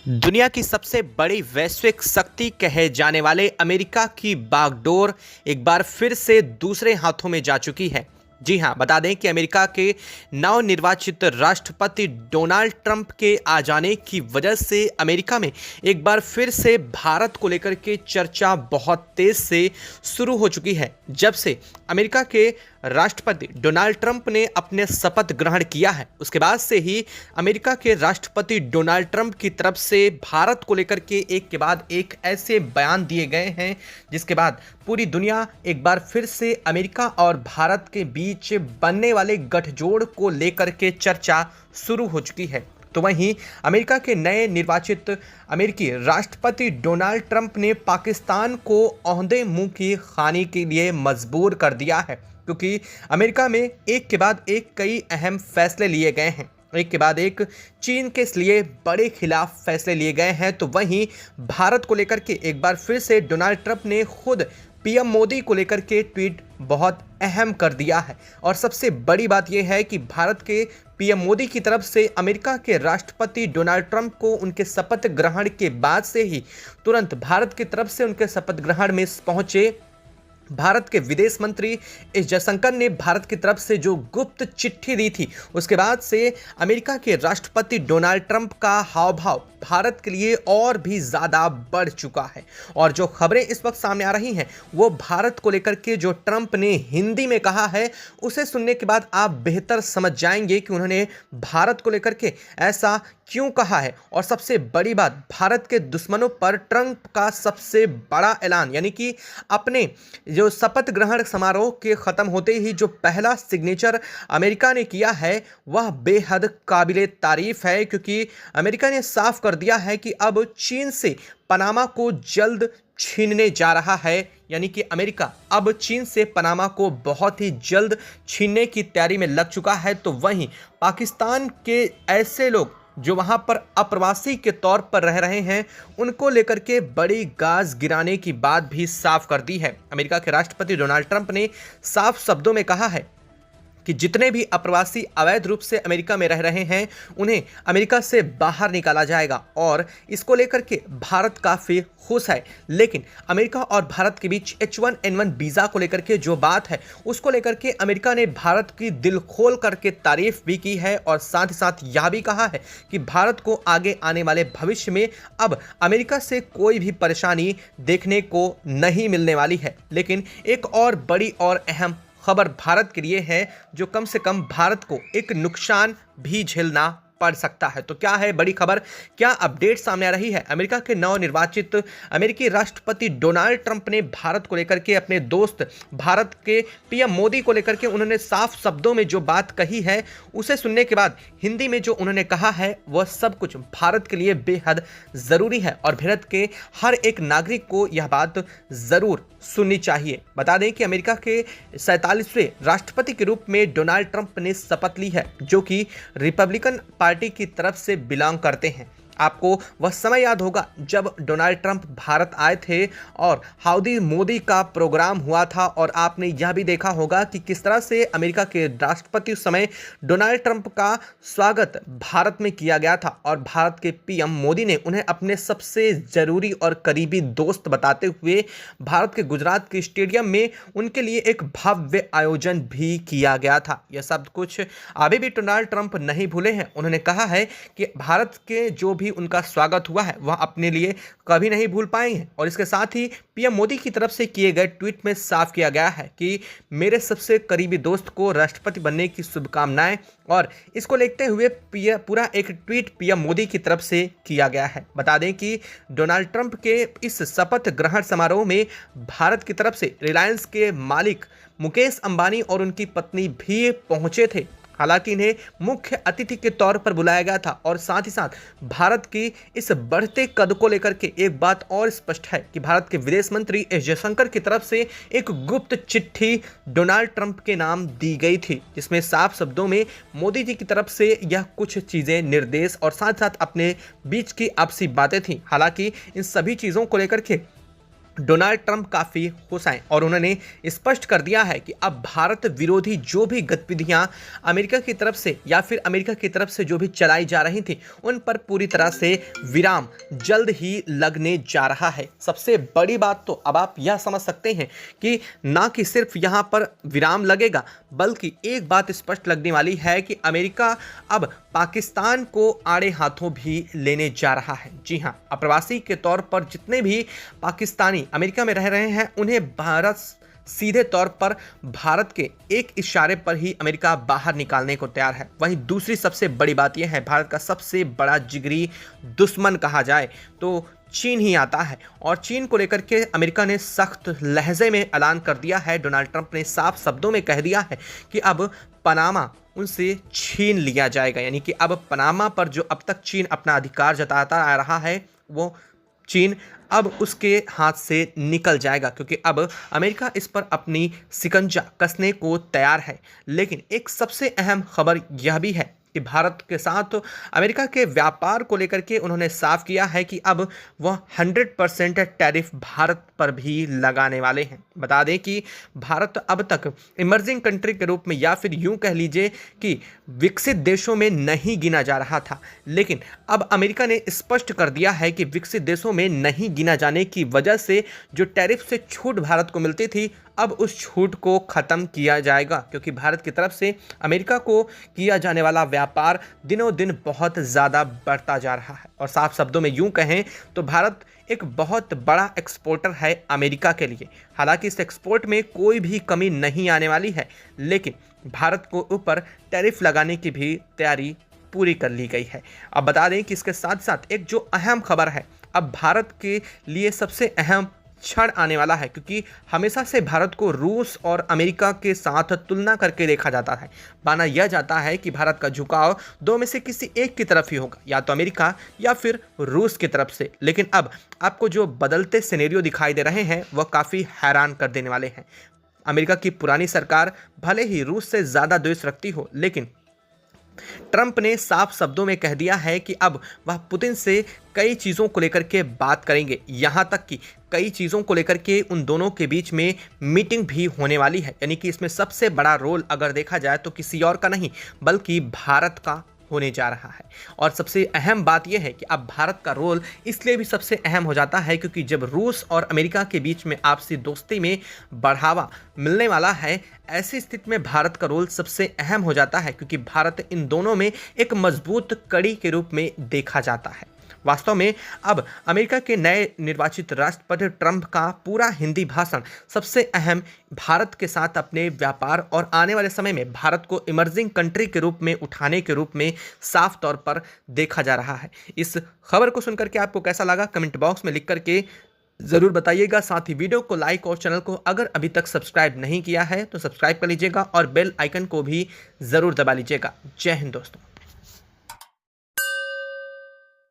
दुनिया की सबसे बड़ी वैश्विक शक्ति कहे जाने वाले अमेरिका की बागडोर एक बार फिर से दूसरे हाथों में जा चुकी है। जी हां, बता दें कि अमेरिका के नवनिर्वाचित राष्ट्रपति डोनाल्ड ट्रंप के आ जाने की वजह से अमेरिका में एक बार फिर से भारत को लेकर के चर्चा बहुत तेज से शुरू हो चुकी है। जब से अमेरिका के राष्ट्रपति डोनाल्ड ट्रंप ने अपने शपथ ग्रहण किया है, उसके बाद से ही अमेरिका के राष्ट्रपति डोनाल्ड ट्रंप की तरफ से भारत को लेकर के एक के बाद एक ऐसे बयान दिए गए हैं जिसके बाद पूरी दुनिया एक बार फिर से अमेरिका और भारत के बीच बनने वाले गठजोड़ को लेकर के चर्चा शुरू हो चुकी है। तो वहीं अमेरिका के नए निर्वाचित अमेरिकी राष्ट्रपति डोनाल्ड ट्रंप ने पाकिस्तान को ओहदे मुंह की खानी के लिए मजबूर कर दिया है, क्योंकि अमेरिका में एक के बाद एक कई अहम फैसले लिए गए हैं। एक के बाद एक चीन के लिए बड़े खिलाफ फैसले लिए गए हैं। तो वहीं भारत को लेकर के एक बार फिर से डोनाल्ड ट्रंप ने खुद पीएम मोदी को लेकर के ट्वीट बहुत अहम कर दिया है। और सबसे बड़ी बात यह है कि भारत के पीएम मोदी की तरफ से अमेरिका के राष्ट्रपति डोनाल्ड ट्रंप को उनके शपथ ग्रहण के बाद से ही तुरंत भारत की तरफ से उनके शपथ ग्रहण में पहुंचे भारत के विदेश मंत्री एस जयशंकर ने भारत की तरफ से जो गुप्त चिट्ठी दी थी, उसके बाद से अमेरिका के राष्ट्रपति डोनाल्ड ट्रंप का हाव भाव भारत के लिए और भी ज़्यादा बढ़ चुका है। और जो खबरें इस वक्त सामने आ रही हैं वो भारत को लेकर के जो ट्रंप ने हिंदी में कहा है, उसे सुनने के बाद आप बेहतर समझ जाएंगे कि उन्होंने भारत को लेकर के ऐसा क्यों कहा है। और सबसे बड़ी बात, भारत के दुश्मनों पर ट्रंप का सबसे बड़ा ऐलान, यानी कि अपने जो शपथ ग्रहण समारोह के ख़त्म होते ही जो पहला सिग्नेचर अमेरिका ने किया है वह बेहद काबिले तारीफ है, क्योंकि अमेरिका ने साफ कर दिया है कि अब चीन से पनामा को जल्द छीनने जा रहा है। यानी कि अमेरिका अब चीन से पनामा को बहुत ही जल्द छीनने की तैयारी में लग चुका है। तो वहीं पाकिस्तान के ऐसे लोग जो वहां पर अप्रवासी के तौर पर रह रहे हैं, उनको लेकर के बड़ी गाज गिराने की बात भी साफ कर दी है। अमेरिका के राष्ट्रपति डोनाल्ड ट्रंप ने साफ शब्दों में कहा है कि जितने भी अप्रवासी अवैध रूप से अमेरिका में रह रहे हैं उन्हें अमेरिका से बाहर निकाला जाएगा। और इसको लेकर के भारत काफ़ी खुश है। लेकिन अमेरिका और भारत के बीच H1N1 वीज़ा को लेकर के जो बात है, उसको लेकर के अमेरिका ने भारत की दिल खोल करके तारीफ भी की है और साथ ही साथ यह भी कहा है कि भारत को आगे आने वाले भविष्य में अब अमेरिका से कोई भी परेशानी देखने को नहीं मिलने वाली है। लेकिन एक और बड़ी और अहम खबर भारत के लिए है, जो कम से कम भारत को एक नुकसान भी झेलना पड़ सकता है। तो क्या है बड़ी खबर, क्या अपडेट सामने आ रही है? अमेरिका के नवनिर्वाचित अमेरिकी राष्ट्रपति डोनाल्ड ट्रंप ने भारत को लेकर के अपने दोस्त भारत के पीएम मोदी को लेकर के उन्होंने साफ शब्दों में जो बात कही है, उसे सुनने के बाद हिंदी में जो उन्होंने कहा है वह सब कुछ भारत के लिए बेहद ज़रूरी है और भारत के हर एक नागरिक को यह बात ज़रूर सुननी चाहिए। बता दें कि अमेरिका के 47वें राष्ट्रपति के रूप में डोनाल्ड ट्रंप ने शपथ ली है, जो कि रिपब्लिकन पार्टी की तरफ से बिलोंग करते हैं। आपको वह समय याद होगा जब डोनाल्ड ट्रंप भारत आए थे और हाउडी मोदी का प्रोग्राम हुआ था, और आपने यह भी देखा होगा कि किस तरह से अमेरिका के राष्ट्रपति उस समय डोनाल्ड ट्रंप का स्वागत भारत में किया गया था। और भारत के पीएम मोदी ने उन्हें अपने सबसे ज़रूरी और करीबी दोस्त बताते हुए भारत के गुजरात के स्टेडियम में उनके लिए एक भव्य आयोजन भी किया गया था। यह सब कुछ अभी भी डोनाल्ड ट्रंप नहीं भूले हैं। उन्होंने कहा है कि भारत के जो भी उनका स्वागत हुआ है वह अपने लिए कभी नहीं भूल पाएंगे। और इसके साथ ही पीएम मोदी की तरफ से किए गए ट्वीट में साफ किया गया है कि मेरे सबसे करीबी दोस्त को राष्ट्रपति बनने की शुभकामनाएं। और इसको लेते हुए पूरा एक ट्वीट पीएम मोदी की तरफ से किया गया है। बता दें कि डोनाल्ड ट्रंप के इस शपथ ग्रहण समारोह में भारत की तरफ से रिलायंस के मालिक मुकेश अंबानी और उनकी पत्नी भी पहुंचे थे। हालांकि इन्हें मुख्य अतिथि के तौर पर बुलाया गया था। और साथ ही साथ भारत की इस बढ़ते कद को लेकर के एक बात और स्पष्ट है कि भारत के विदेश मंत्री एस जयशंकर की तरफ से एक गुप्त चिट्ठी डोनाल्ड ट्रंप के नाम दी गई थी, जिसमें साफ शब्दों में मोदी जी की तरफ से यह कुछ चीज़ें निर्देश और साथ साथ अपने बीच की आपसी बातें थी। हालांकि इन सभी चीज़ों को लेकर के डोनाल्ड ट्रंप काफ़ी खुश हैं और उन्होंने स्पष्ट कर दिया है कि अब भारत विरोधी जो भी गतिविधियां अमेरिका की तरफ से या फिर अमेरिका की तरफ से जो भी चलाई जा रही थी उन पर पूरी तरह से विराम जल्द ही लगने जा रहा है। सबसे बड़ी बात तो अब आप यह समझ सकते हैं कि ना कि सिर्फ यहां पर विराम लगेगा, बल्कि एक बात स्पष्ट लगने वाली है कि अमेरिका अब पाकिस्तान को आड़े हाथों भी लेने जा रहा है। जी हां, अप्रवासी के तौर पर जितने भी पाकिस्तानी अमेरिका में रह रहे हैं उन्हें भारत सीधे तौर पर भारत के एक इशारे पर ही अमेरिका बाहर निकालने को तैयार है। वहीं दूसरी सबसे बड़ी बात यह है, भारत का सबसे बड़ा जिगरी दुश्मन कहा जाए तो चीन ही आता है और चीन को लेकर के अमेरिका ने सख्त लहजे में ऐलान कर दिया है। डोनाल्ड ट्रंप ने साफ शब्दों में कह दिया है कि अब पनामा उनसे छीन लिया जाएगा, यानी कि अब पनामा पर जो अब तक चीन अपना अधिकार जताता आ रहा है वो चीन अब उसके हाथ से निकल जाएगा, क्योंकि अब अमेरिका इस पर अपनी शिकंजा कसने को तैयार है। लेकिन एक सबसे अहम खबर यह भी है कि भारत के साथ अमेरिका के व्यापार को लेकर के उन्होंने साफ किया है कि अब वह 100% टैरिफ भारत पर भी लगाने वाले हैं। बता दें कि भारत अब तक इमर्जिंग कंट्री के रूप में या फिर यूं कह लीजिए कि विकसित देशों में नहीं गिना जा रहा था, लेकिन अब अमेरिका ने स्पष्ट कर दिया है कि विकसित देशों में नहीं गिना जाने की वजह से जो टैरिफ से छूट भारत को मिलती थी अब उस छूट को ख़त्म किया जाएगा, क्योंकि भारत की तरफ से अमेरिका को किया जाने वाला व्यापार दिनों दिन बहुत ज़्यादा बढ़ता जा रहा है। और साफ शब्दों में यूं कहें तो भारत एक बहुत बड़ा एक्सपोर्टर है अमेरिका के लिए। हालांकि इस एक्सपोर्ट में कोई भी कमी नहीं आने वाली है, लेकिन भारत को ऊपर टैरिफ लगाने की भी तैयारी पूरी कर ली गई है। अब बता दें कि इसके साथ साथ एक जो अहम खबर है, अब भारत के लिए सबसे अहम क्षण आने वाला है, क्योंकि हमेशा से भारत को रूस और अमेरिका के साथ तुलना करके देखा जाता है। माना यह जाता है कि भारत का झुकाव दो में से किसी एक की तरफ ही होगा, या तो अमेरिका या फिर रूस की तरफ से। लेकिन अब आपको जो बदलते सिनेरियो दिखाई दे रहे हैं वह काफ़ी हैरान कर देने वाले हैं। अमेरिका की पुरानी सरकार भले ही रूस से ज़्यादा द्वेष रखती हो, लेकिन ट्रंप ने साफ शब्दों में कह दिया है कि अब वह पुतिन से कई चीज़ों को लेकर के बात करेंगे, यहाँ तक कि कई चीज़ों को लेकर के उन दोनों के बीच में मीटिंग भी होने वाली है। यानी कि इसमें सबसे बड़ा रोल अगर देखा जाए तो किसी और का नहीं बल्कि भारत का होने जा रहा है। और सबसे अहम बात यह है कि अब भारत का रोल इसलिए भी सबसे अहम हो जाता है क्योंकि जब रूस और अमेरिका के बीच में आपसी दोस्ती में बढ़ावा मिलने वाला है, ऐसी स्थिति में भारत का रोल सबसे अहम हो जाता है, क्योंकि भारत इन दोनों में एक मजबूत कड़ी के रूप में देखा जाता है। वास्तव में अब अमेरिका के नए निर्वाचित राष्ट्रपति ट्रंप का पूरा हिंदी भाषण सबसे अहम भारत के साथ अपने व्यापार और आने वाले समय में भारत को इमर्जिंग कंट्री के रूप में उठाने के रूप में साफ तौर पर देखा जा रहा है। इस खबर को सुनकर के आपको कैसा लगा कमेंट बॉक्स में लिख करके ज़रूर बताइएगा। साथ ही वीडियो को लाइक और चैनल को अगर अभी तक सब्सक्राइब नहीं किया है तो सब्सक्राइब कर लीजिएगा और बेल आइकन को भी ज़रूर दबा लीजिएगा। जय हिंद दोस्तों।